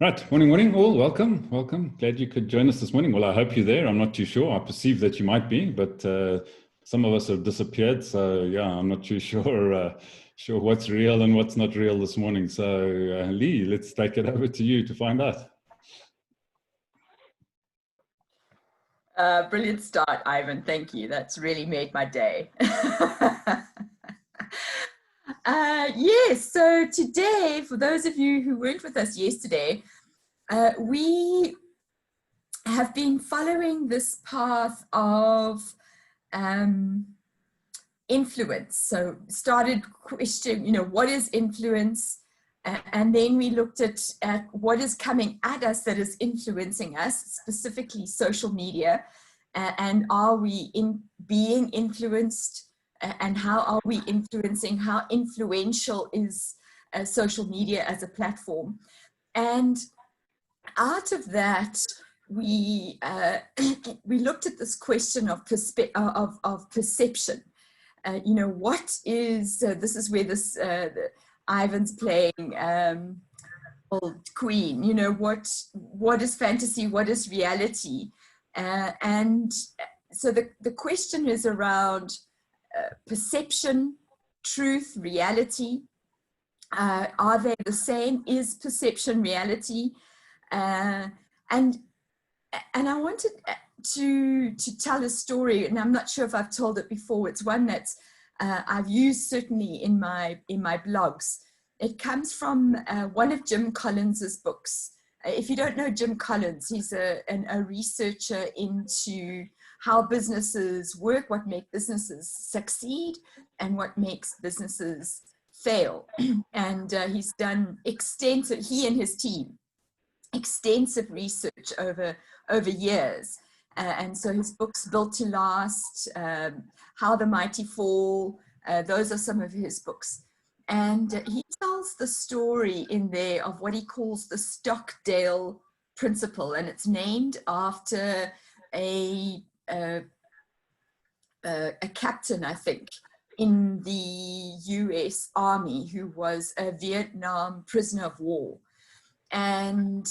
Right, morning all, welcome. Glad you could join us this morning. Well, I hope you're there. I'm not too sure. I perceive that you might be, but some of us have disappeared. So yeah, I'm not too sure what's real and what's not real this morning. So Lee, let's take it over to you to find out. Brilliant start, Ivan. Thank you. That's really made my day. Yes, so today, for those of you who weren't with us yesterday, we have been following this path of influence. So started questioning, what is influence? And then we looked at what is coming at us that is influencing us, specifically social media. And are we being influenced? And how are we influencing? How influential is social media as a platform? And out of that, we we looked at this question of perception. What is this is where this Ivan's playing old queen. What is fantasy? What is reality? And so the question is around perception, truth, reality. Are they the same? Is perception reality? And I wanted to tell a story, and I'm not sure if I've told it before. It's one that I've used certainly in my blogs. It comes from one of Jim Collins's books. If you don't know Jim Collins, he's a researcher into how businesses work, what makes businesses succeed, and what makes businesses fail. And he's done extensive, he and his team, extensive research over years. And so his books, Built to Last, How the Mighty Fall, those are some of his books. And he tells the story in there of what he calls the Stockdale principle. And it's named after a captain, I think, in the US Army who was a Vietnam prisoner of war. And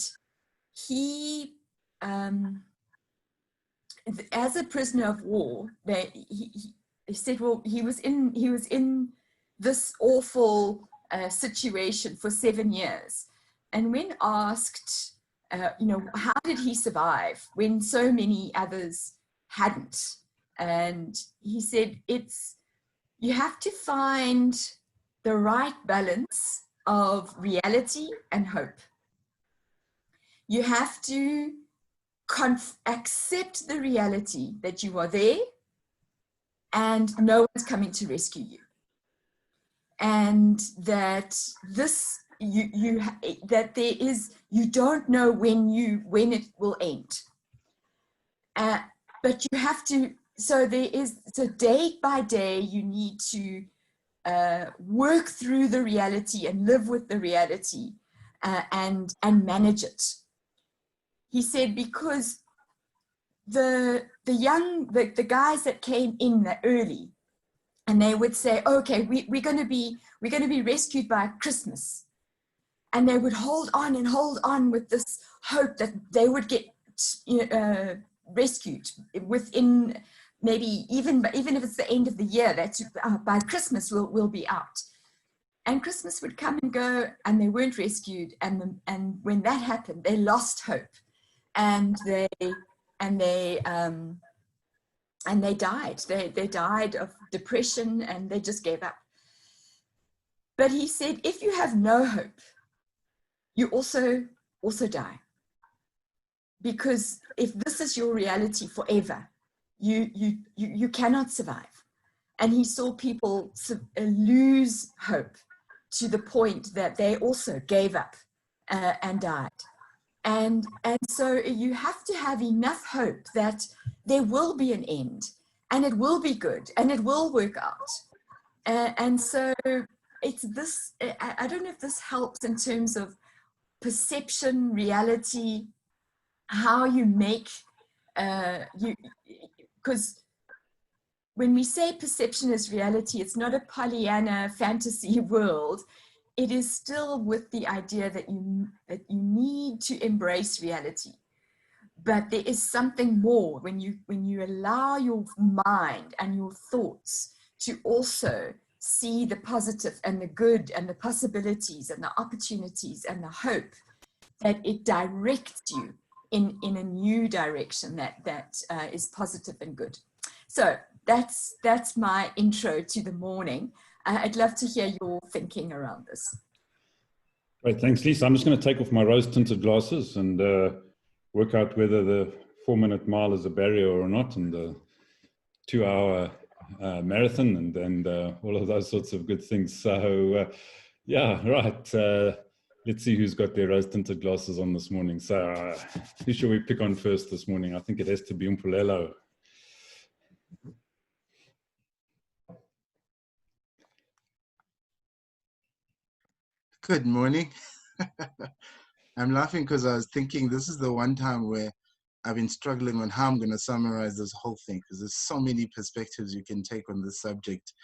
he, as a prisoner of war, he said, well, he was in this awful situation for 7 years. And when asked, how did he survive when so many others hadn't? And he said, you have to find the right balance of reality and hope. You have to accept the reality that you are there and no one's coming to rescue you. And that you don't know when it will end. But you have to, so day by day, you need to work through the reality and live with the reality and manage it. He said, because the guys that came in early, and they would say, okay, we're going to be rescued by Christmas. And they would hold on with this hope that they would get rescued within maybe even if it's the end of the year, that's by Christmas we'll be out. And Christmas would come and go, and they weren't rescued. And when that happened, they lost hope, and they died. They died of depression, and they just gave up. But he said, if you have no hope, you also die. Because if this is your reality forever, you cannot survive. And he saw people lose hope to the point that they also gave up and died. And so you have to have enough hope that there will be an end, and it will be good, and it will work out. And so it's this, I don't know if this helps in terms of perception, reality, how you make, because when we say perception is reality, it's not a Pollyanna fantasy world. it is still with the idea that you need to embrace reality. But there is something more when you allow your mind and your thoughts to also see the positive and the good and the possibilities and the opportunities and the hope, that it directs you in a new direction that is positive and good. So that's my intro to the morning. I'd love to hear your thinking around this. Great, thanks, Lisa. I'm just going to take off my rose-tinted glasses and work out whether the 4-minute mile is a barrier or not, and the 2-hour marathon, and all of those sorts of good things. So, yeah, right. Let's see who's got their rose-tinted glasses on this morning. So, who shall we pick on first this morning? I think it has to be Umpulelo. Good morning. I'm laughing because I was thinking this is the one time where I've been struggling on how I'm going to summarize this whole thing, because there's so many perspectives you can take on this subject.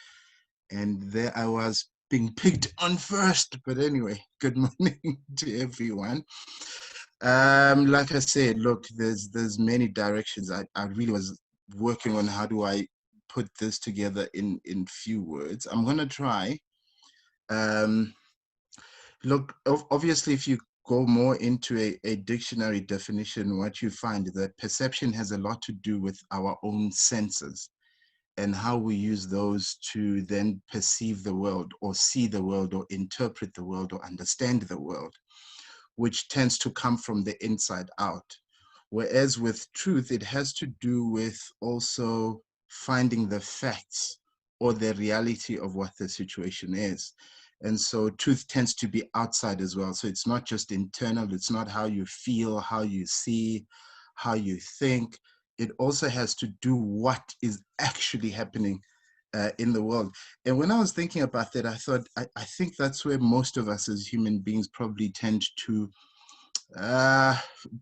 And there I was being picked on first. But anyway, good morning to everyone. Like I said, look, there's many directions. I really was working on how do I put this together in few words. I'm going to try. Look, obviously, if you go more into a dictionary definition, what you find is that perception has a lot to do with our own senses and how we use those to then perceive the world or see the world or interpret the world or understand the world, which tends to come from the inside out. Whereas with truth, it has to do with also finding the facts or the reality of what the situation is. And so truth tends to be outside as well. So it's not just internal. It's not how you feel, how you see, how you think. It also has to do what is actually happening in the world. And when I was thinking about that, I thought, I think that's where most of us as human beings probably tend to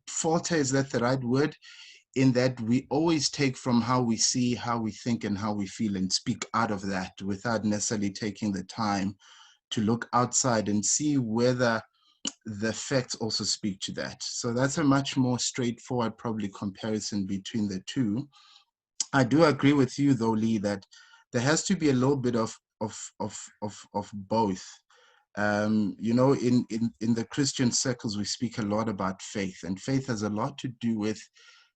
falter, is that the right word? In that we always take from how we see, how we think, and how we feel and speak out of that without necessarily taking the time to look outside and see whether the facts also speak to that. So that's a much more straightforward probably comparison between the two. I do agree with you though, Lee, that there has to be a little bit of both. You know, in the Christian circles, we speak a lot about faith, and faith has a lot to do with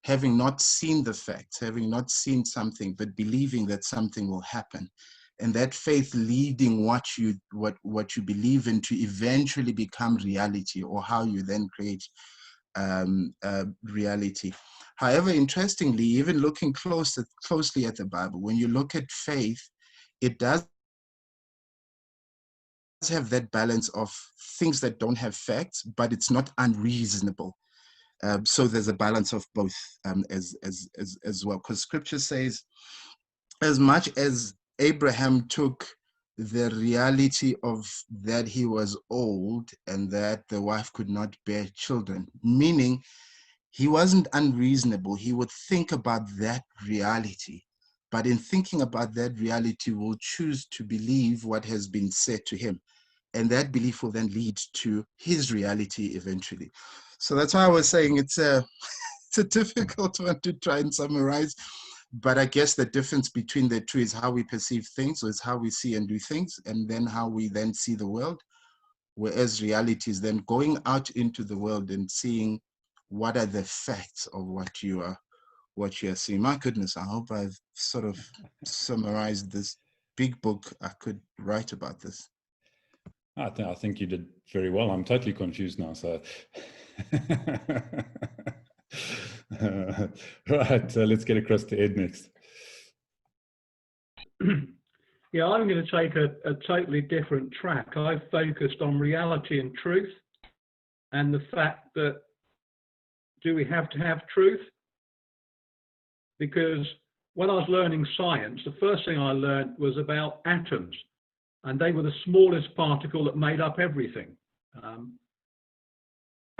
having not seen the facts, having not seen something, but believing that something will happen. And that faith leading what you believe in to eventually become reality, or how you then create reality. However, interestingly, even looking closely at the Bible, when you look at faith, it does have that balance of things that don't have facts, but it's not unreasonable. So there's a balance of both as well, because Scripture says, as much as Abraham took the reality of that he was old and that the wife could not bear children, meaning he wasn't unreasonable. He would think about that reality, but in thinking about that reality will choose to believe what has been said to him, and that belief will then lead to his reality eventually. So that's why I was saying it's a difficult one to try and summarize. But I guess the difference between the two is how we perceive things, or is how we see and do things, and then how we then see the world. Whereas reality is then going out into the world and seeing what are the facts of what you are seeing. My goodness, I hope I've sort of summarized this big book I could write about this. I think you did very well. I'm totally confused now. So, right, let's get across to Ed next. Yeah, I'm going to take a totally different track. I've focused on reality and truth, and the fact that, do we have to have truth? Because when I was learning science, the first thing I learned was about atoms, and they were the smallest particle that made up everything.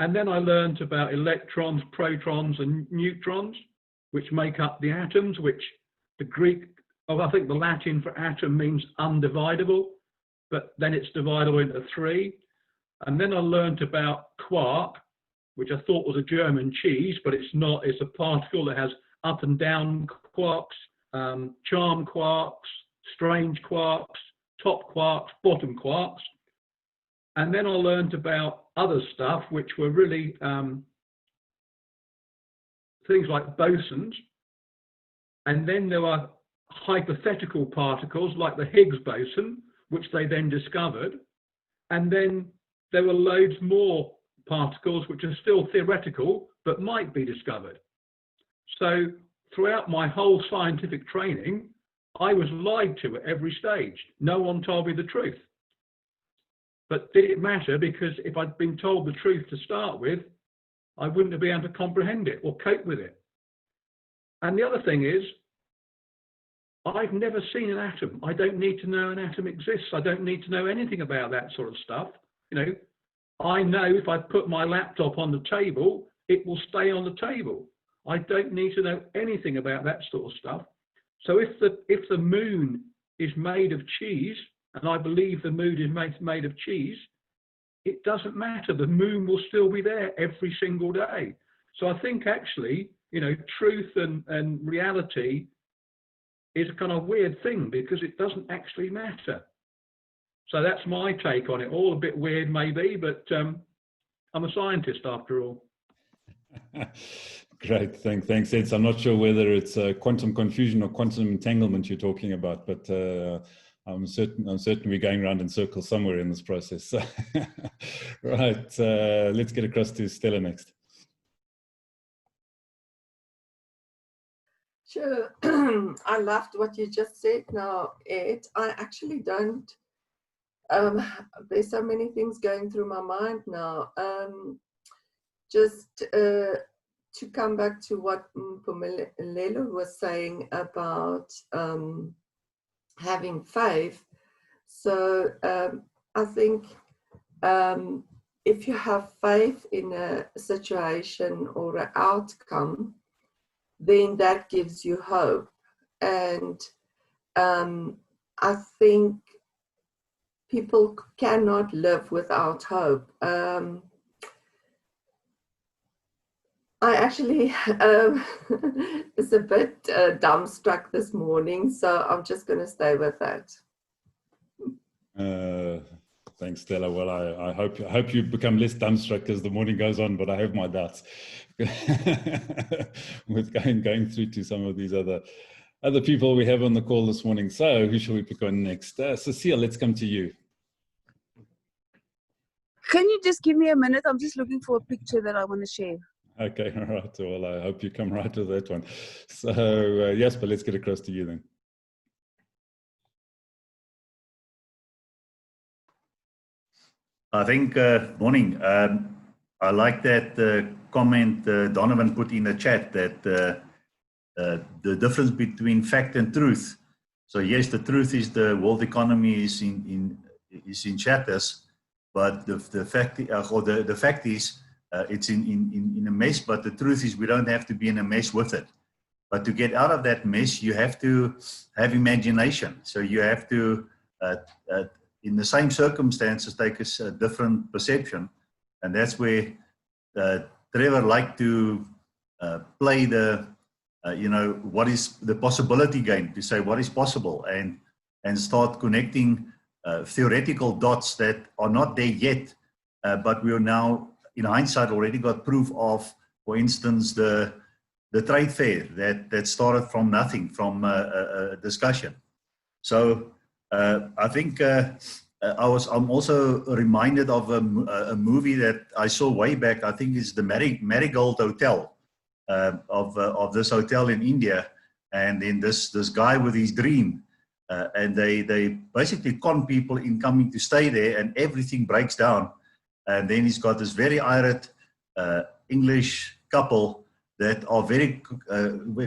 And then I learned about electrons, protons, and neutrons, which make up the atoms, which the Greek, I think the Latin for atom means undividable. but then it's dividable into 3. And then I learned about quark, which I thought was a German cheese, but it's not. It's a particle that has up and down quarks, charm quarks, strange quarks, top quarks, bottom quarks. And then I learned about other stuff, which were really things like bosons. And then there were hypothetical particles like the Higgs boson, which they then discovered. And then there were loads more particles which are still theoretical, but might be discovered. So throughout my whole scientific training, I was lied to at every stage. No one told me the truth. But did it matter? Because if I'd been told the truth to start with, I wouldn't have been able to comprehend it or cope with it. And the other thing is, I've never seen an atom. I don't need to know an atom exists. I don't need to know anything about that sort of stuff. You know, I know if I put my laptop on the table, it will stay on the table. I don't need to know anything about that sort of stuff. So if the moon is made of cheese, and I believe the moon is made of cheese, it doesn't matter. The moon will still be there every single day. So I think actually, you know, truth and reality is a kind of weird thing because it doesn't actually matter. So that's my take on it. All a bit weird maybe, but I'm a scientist after all. Great, thanks, Ed. So I'm not sure whether it's quantum confusion or quantum entanglement you're talking about, but I'm certain we're going around in circles somewhere in this process. Right, let's get across to Stella next. Sure. I loved what you just said now, Ed. I actually don't, there's so many things going through my mind now. Just to come back to what Mpumelelo was saying about having faith. So I think if you have faith in a situation or an outcome, then that gives you hope. And I think people cannot live without hope. I actually is a bit dumbstruck this morning, so I'm just going to stay with that. Thanks, Stella. Well, I hope you become less dumbstruck as the morning goes on, but I have my doubts with going through to some of these other people we have on the call this morning. So who shall we pick on next? Cecile, let's come to you. Can you just give me a minute? I'm just looking for a picture that I want to share. Okay, all right. Well, I hope you come right with that one. So yes, but let's get across to you then. I think, morning. I like that comment Donovan put in the chat that the difference between fact and truth. So yes, the truth is the world economy is in shatters, but the fact is it's in a mess. But the truth is we don't have to be in a mess with it. But to get out of that mess, you have to have imagination. So you have to in the same circumstances, take a different perception. And that's where Trevor liked to play the, what is the possibility game, to say what is possible and start connecting theoretical dots that are not there yet, but we are now, in hindsight, already got proof of, for instance, the trade fair that started from nothing, from a discussion. So I think I'm also reminded of a movie that I saw way back. I think it's the Marigold Hotel of this hotel in India, and then this guy with his dream, and they basically con people in coming to stay there, and everything breaks down, and then he's got this very irate English couple that are very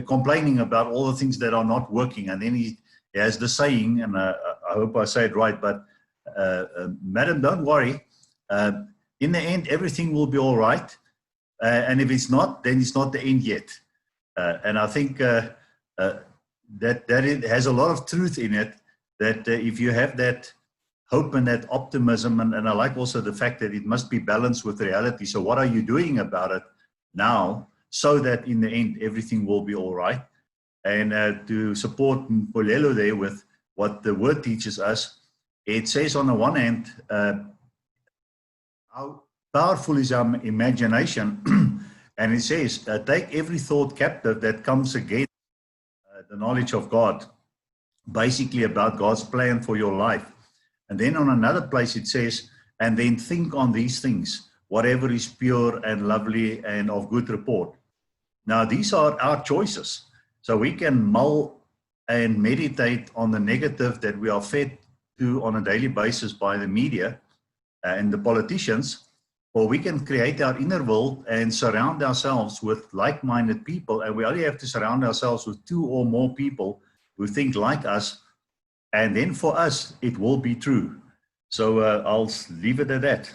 complaining about all the things that are not working, and then he has the saying, and I hope I say it right, but madam, don't worry. In the end, everything will be all right. And if it's not, then it's not the end yet. And I think that it has a lot of truth in it, that if you have that hope and that optimism. And I like also the fact that it must be balanced with reality. So what are you doing about it now so that in the end, everything will be all right? And to support Mpolelo there with what the word teaches us, it says on the one hand, how powerful is our imagination? And it says, take every thought captive that comes against the knowledge of God, basically about God's plan for your life. And then on another place it says, and then think on these things, whatever is pure and lovely and of good report. Now, these are our choices. So we can mull and meditate on the negative that we are fed to on a daily basis by the media and the politicians, or we can create our inner world and surround ourselves with like-minded people. And we only have to surround ourselves with 2 or more people who think like us. And then for us, it will be true. So I'll leave it at that.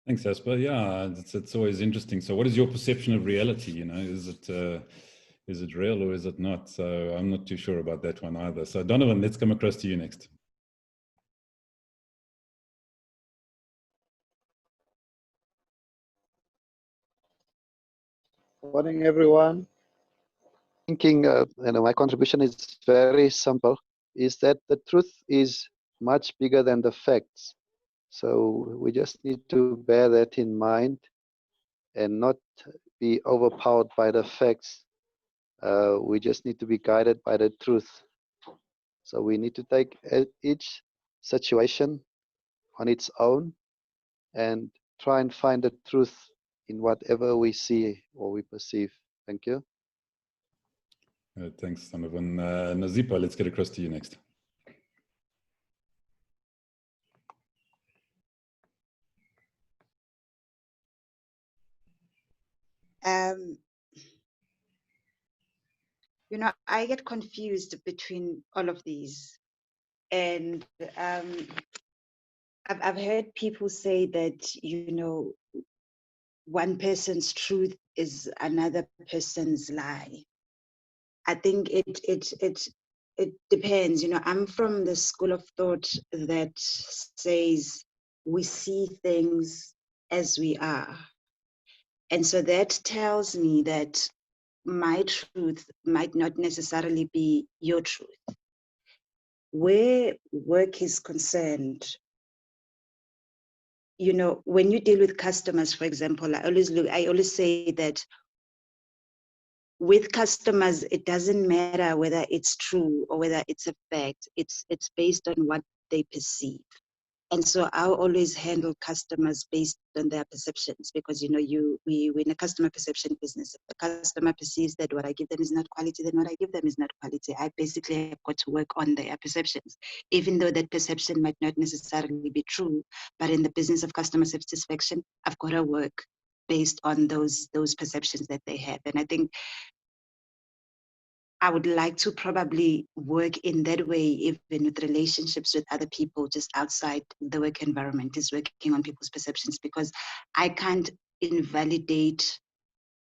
Thanks, Jasper. Yeah, it's always interesting. So what is your perception of reality? You know, is it real or is it not? So I'm not too sure about that one either. So Donovan, let's come across to you next. Morning, everyone. Thinking, my contribution is very simple, is that the truth is much bigger than the facts. So we just need to bear that in mind and not be overpowered by the facts. We just need to be guided by the truth. So we need to take each situation on its own and try and find the truth in whatever we see or we perceive. Thank you. Thanks, Donovan. Nazipa, let's get across to you next. You know, I get confused between all of these. And I've heard people say that, you know, one person's truth is another person's lie. I think it depends. You know, I'm from the school of thought that says we see things as we are. And so that tells me that my truth might not necessarily be your truth. Where work is concerned, you know, when you deal with customers, for example, I always say that with customers, it doesn't matter whether it's true or whether it's a fact. It's based on what they perceive. And so I'll always handle customers based on their perceptions, because, you know, we're in a customer perception business. If the customer perceives that what I give them is not quality, then what I give them is not quality. I basically have got to work on their perceptions, even though that perception might not necessarily be true. But in the business of customer satisfaction, I've got to work based on those perceptions that they have. And I think I would like to probably work in that way, even with relationships with other people just outside the work environment, is working on people's perceptions, because I can't invalidate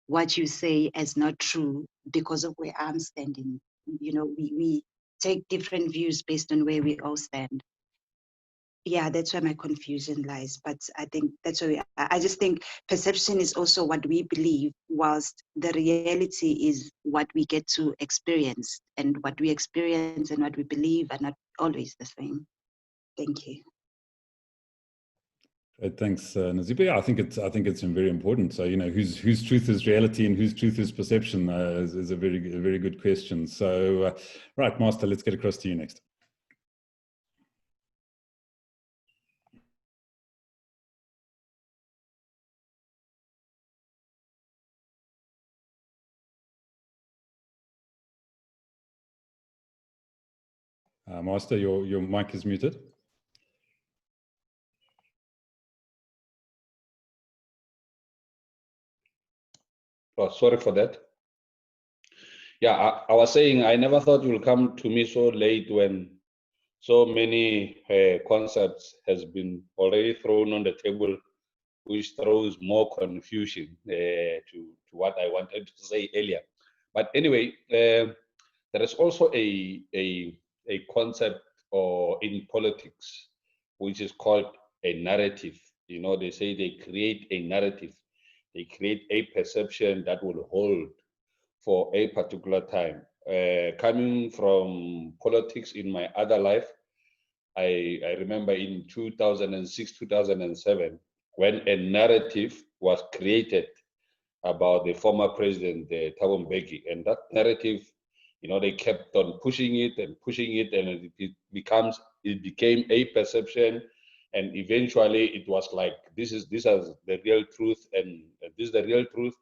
what you say as not true because of where I'm standing. You know, we take different views based on where we all stand. Yeah, that's where my confusion lies. But I think that's where I just think perception is also what we believe, whilst the reality is what we get to experience. And what we experience and what we believe are not always the same. Thank you. Thanks, Nazipa. Yeah, I think it's very important. So, you know, whose truth is reality and whose truth is perception is a very good question. So, right, Master, let's get across to you next. Master, your mic is muted. Oh, sorry for that. Yeah, I was saying I never thought you will come to me so late when so many concepts has been already thrown on the table, which throws more confusion to what I wanted to say earlier. But anyway, there is also a concept or in politics, which is called a narrative. You know, they say they create a narrative. They create a perception that will hold for a particular time. Coming from politics in my other life, I remember in 2006, 2007, when a narrative was created about the former president, Thabo Mbeki, and that narrative, you know, they kept on pushing it, and it became a perception, and eventually it was like, this is the real truth, and this is the real truth,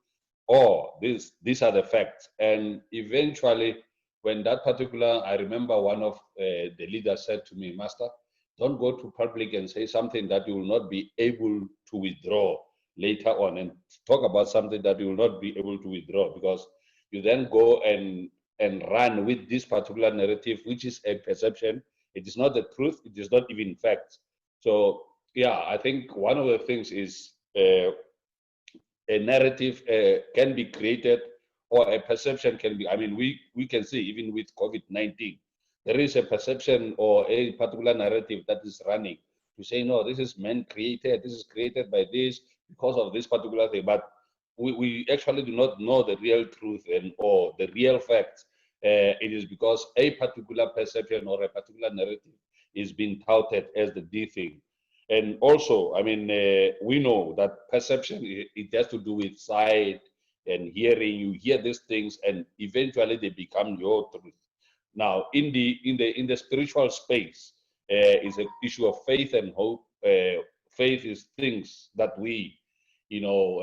or these are the facts. And eventually, when that particular, I remember one of the leaders said to me, Master, don't go to public and say something that you will not be able to withdraw later on, and talk about something that you will not be able to withdraw, because you then go and run with this particular narrative, which is a perception. It is not the truth. It is not even facts. So yeah, I think one of the things is a narrative can be created, or a perception can be, I mean, we can see even with COVID-19, there is a perception or a particular narrative that is running to say, no, this is man created, this is created by this, because of this particular thing. But we actually do not know the real truth or the real facts. It is because a particular perception or a particular narrative is being touted as the D thing. And also, I mean, we know that perception, it has to do with sight and hearing. You hear these things, and eventually they become your truth. Now, in the spiritual space, is an issue of faith and hope. Faith is things that we, you know,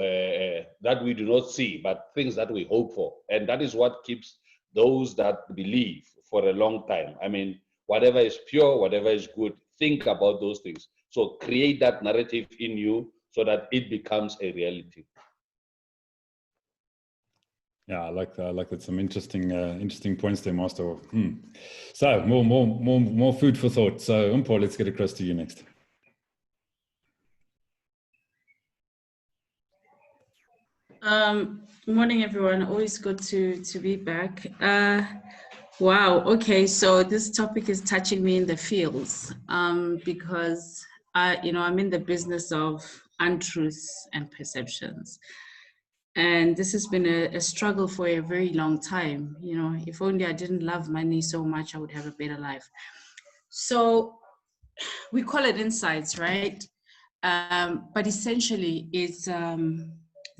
that we do not see, but things that we hope for, and that is what keeps those that believe for a long time. I mean, whatever is pure, whatever is good, think about those things. So create that narrative in you so that it becomes a reality. Yeah, I like that. I like that. Some interesting points there, Master. So more food for thought. So Umpo, let's get across to you next. Good morning, everyone. Always good to be back. Wow. Okay. So this topic is touching me in the feels because I'm in the business of untruths and perceptions. And this has been a struggle for a very long time. You know, if only I didn't love money so much, I would have a better life. So we call it insights, right? But essentially it's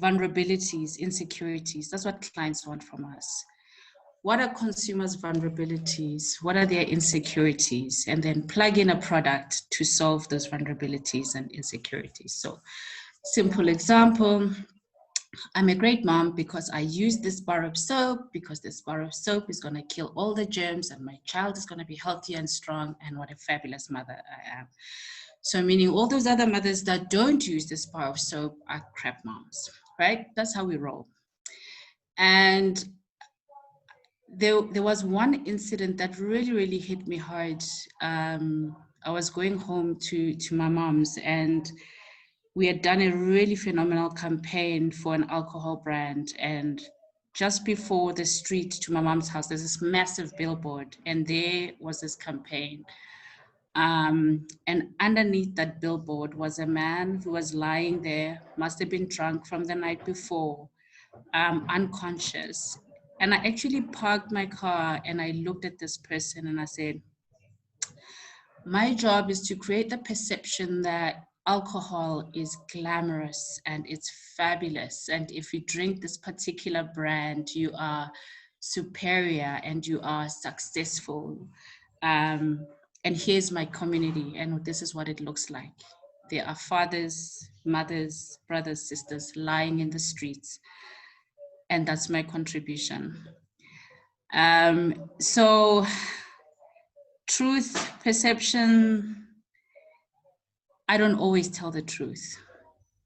vulnerabilities, insecurities. That's what clients want from us. What are consumers' vulnerabilities? What are their insecurities? And then plug in a product to solve those vulnerabilities and insecurities. So simple example, I'm a great mom because I use this bar of soap, because this bar of soap is going to kill all the germs and my child is going to be healthy and strong, and what a fabulous mother I am. So meaning all those other mothers that don't use this bar of soap are crap moms, right? That's how we roll. And there was one incident that really hit me hard. I was going home to my mom's, and we had done a really phenomenal campaign for an alcohol brand. And just before the street to my mom's house, there's this massive billboard, and there was this campaign. And underneath that billboard was a man who was lying there, must have been drunk from the night before, unconscious. And I actually parked my car and I looked at this person and I said, my job is to create the perception that alcohol is glamorous and it's fabulous. And if you drink this particular brand, you are superior and you are successful. And here's my community, and this is what it looks like. There are fathers, mothers, brothers, sisters lying in the streets. And that's my contribution. So truth, perception, I don't always tell the truth,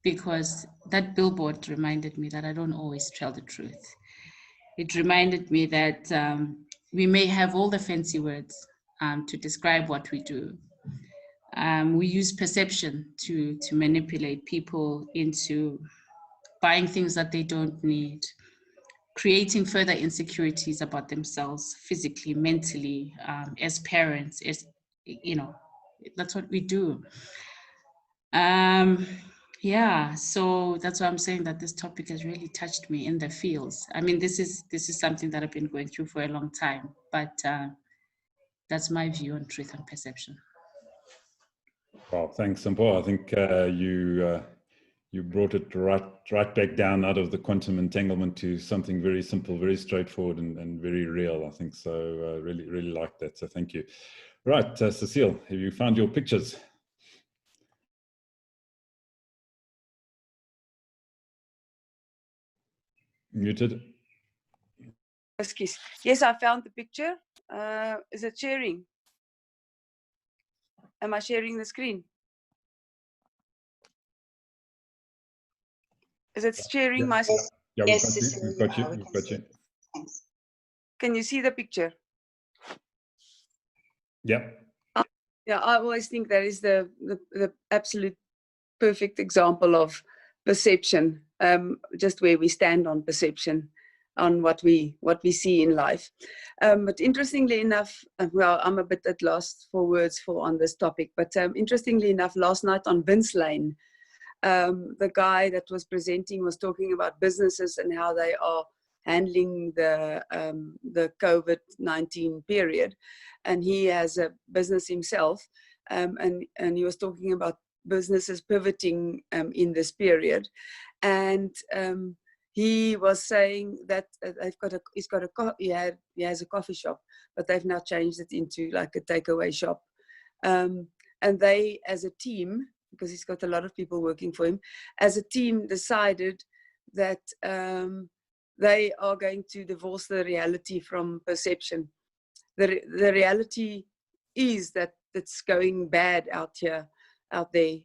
because that billboard reminded me that I don't always tell the truth. It reminded me that we may have all the fancy words to describe what we do. We use perception to manipulate people into buying things that they don't need, creating further insecurities about themselves, physically, mentally, as parents, as you know, that's what we do. Yeah, so that's why I'm saying that this topic has really touched me in the fields. I mean, this is something that I've been going through for a long time, but that's my view on truth and perception. Well, thanks, Sampo. I think you brought it right back down out of the quantum entanglement to something very simple, very straightforward, and very real. I think so. Really like that. So thank you. Right, Cecile, have you found your pictures? Muted. Excuse. Yes, I found the picture. Is it sharing? Am I sharing the screen? Is it sharing my screen? Yeah, Yes, we've got you. We've got you. Thanks. Can you see the picture? Yeah. Yeah, I always think that is the absolute perfect example of perception, just where we stand on perception, on what we see in life. But interestingly enough, well, I'm a bit at loss for words on this topic, but interestingly enough, last night on Vince Lane, the guy that was presenting was talking about businesses and how they are handling the COVID-19 period. And he has a business himself, and he was talking about businesses pivoting in this period. And he was saying that he has a coffee shop, but they've now changed it into like a takeaway shop. And they, as a team, because he's got a lot of people working for him, as a team decided that they are going to divorce the reality from perception. The reality is that it's going bad out there.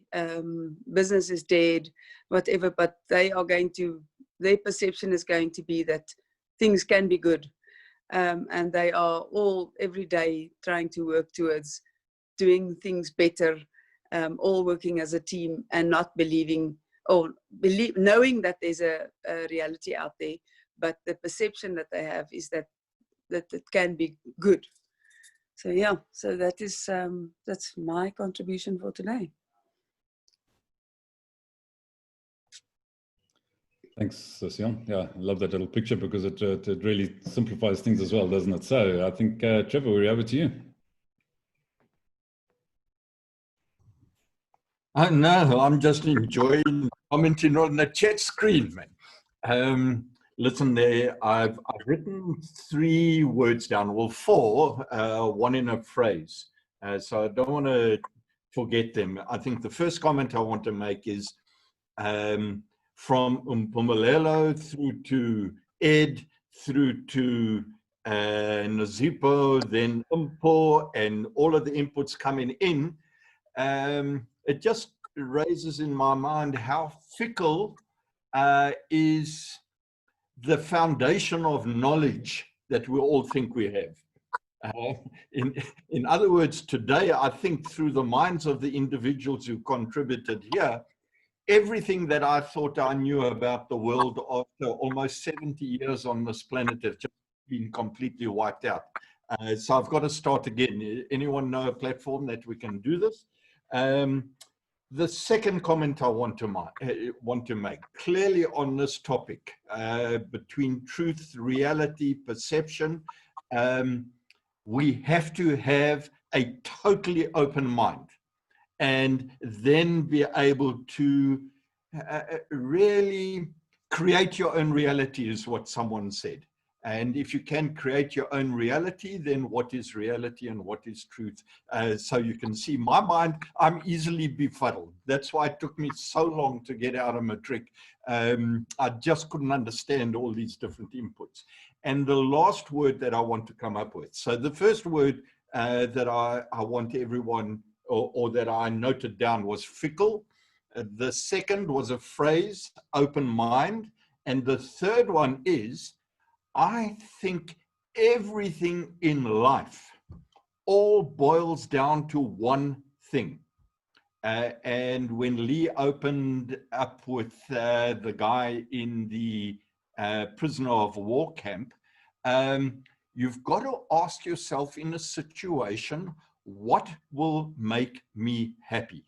Business is dead, whatever, but their perception is going to be that things can be good. And they are all every day trying to work towards doing things better, all working as a team and not knowing that there's a reality out there, but the perception that they have is that it can be good. So yeah, so that's my contribution for today. Thanks, Cecile. Yeah, I love that little picture because it really simplifies things as well, doesn't it? So I think, Trevor, we're over to you. Oh no, I'm just enjoying commenting on the chat screen, man. Listen, there, I've written 3 words down, well, 4, one in a phrase. So I don't want to forget them. I think the first comment I want to make is from Mpumelelo through to Ed, through to Nazipo, then Umpo, and all of the inputs coming in. It just raises in my mind how fickle is the foundation of knowledge that we all think we have. In other words, today, I think through the minds of the individuals who contributed here, everything that I thought I knew about the world after almost 70 years on this planet has just been completely wiped out. So I've got to start again. Anyone know a platform that we can do this? The second comment I want to make, clearly on this topic, between truth, reality, perception, we have to have a totally open mind and then be able to really create your own reality, is what someone said. And if you can create your own reality, then what is reality and what is truth? So you can see my mind, I'm easily befuddled. That's why it took me so long to get out of matric. I just couldn't understand all these different inputs. And the last word that I want to come up with. So the first word that I want everyone, or that I noted down, was fickle. The second was a phrase, open mind. And the third one is, I think everything in life all boils down to one thing. And when Lee opened up with the guy in the prisoner of war camp, you've got to ask yourself in a situation, what will make me happy?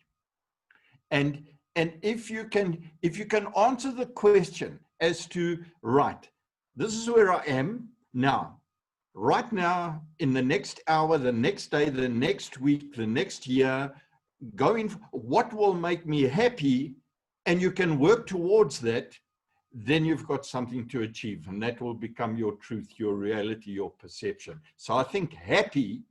And if you can answer the question as to, right, this is where I am now, right now, in the next hour, the next day, the next week, the next year, going, what will make me happy, and you can work towards that, then you've got something to achieve, and that will become your truth, your reality, your perception. So I think happy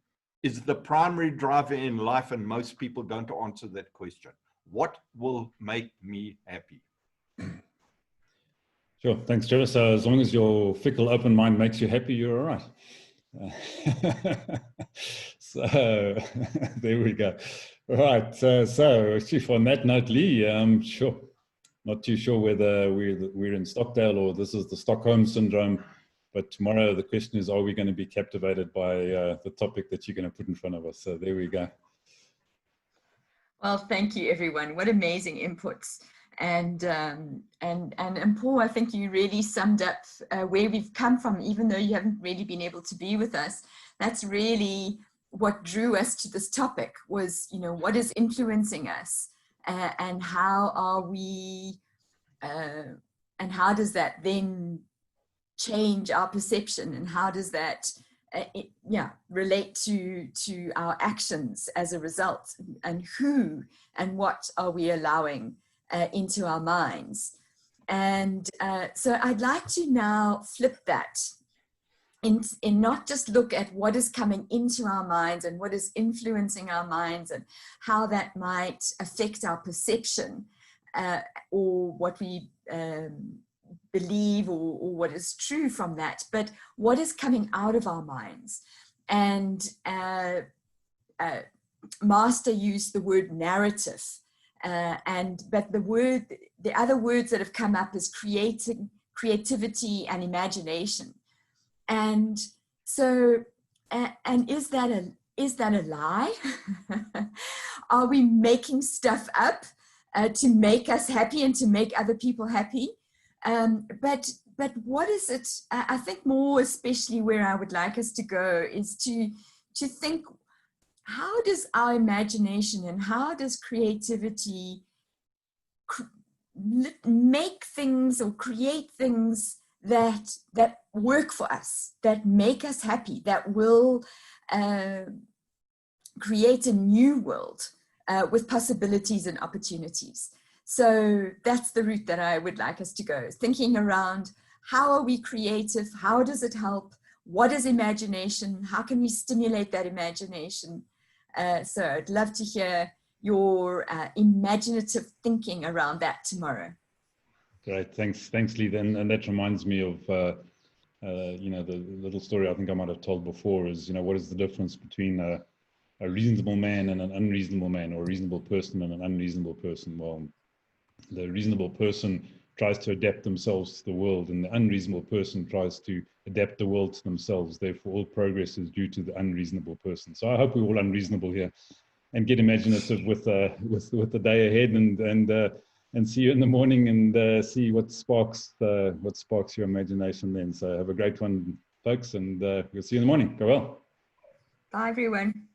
is the primary driver in life, and most people don't answer that question. What will make me happy? Sure, thanks, Trevor. So as long as your fickle, open mind makes you happy, you're all right. So there we go. All right. So Chief, on that note, Lee, sure, not too sure whether we're in Stockdale or this is the Stockholm syndrome. But tomorrow the question is, are we going to be captivated by the topic that you're going to put in front of us? So there we go. Well, thank you, everyone. What amazing inputs. And Paul, I think you really summed up where we've come from, even though you haven't really been able to be with us. That's really what drew us to this topic was, you know, what is influencing us and how are we, and how does that then change our perception, and how does that relate to our actions as a result, and who and what are we allowing into our minds. And so I'd like to now flip that in not just look at what is coming into our minds and what is influencing our minds and how that might affect our perception or what we believe or what is true from that, but what is coming out of our minds. And Master used the word narrative. But the other words that have come up is creativity and imagination. And so, and is that a lie? Are we making stuff up to make us happy and to make other people happy? But what is it? I think more especially where I would like us to go is to think, how does our imagination and how does creativity make things or create things that work for us, that make us happy, that will create a new world with possibilities and opportunities. So that's the route that I would like us to go, thinking around how are we creative, how does it help, what is imagination, how can we stimulate that imagination? So I'd love to hear your imaginative thinking around that tomorrow. Great, thanks, Lee. And that reminds me of, you know, the little story I think I might have told before is, you know, what is the difference between a reasonable man and an unreasonable man, or a reasonable person and an unreasonable person? Well, the reasonable person tries to adapt themselves to the world, and the unreasonable person tries to adapt the world to themselves. Therefore, all progress is due to the unreasonable person. So I hope we're all unreasonable here and get imaginative with the day ahead, and see you in the morning and see what sparks your imagination then. So have a great one, folks, and we'll see you in the morning. Go well. Bye, everyone.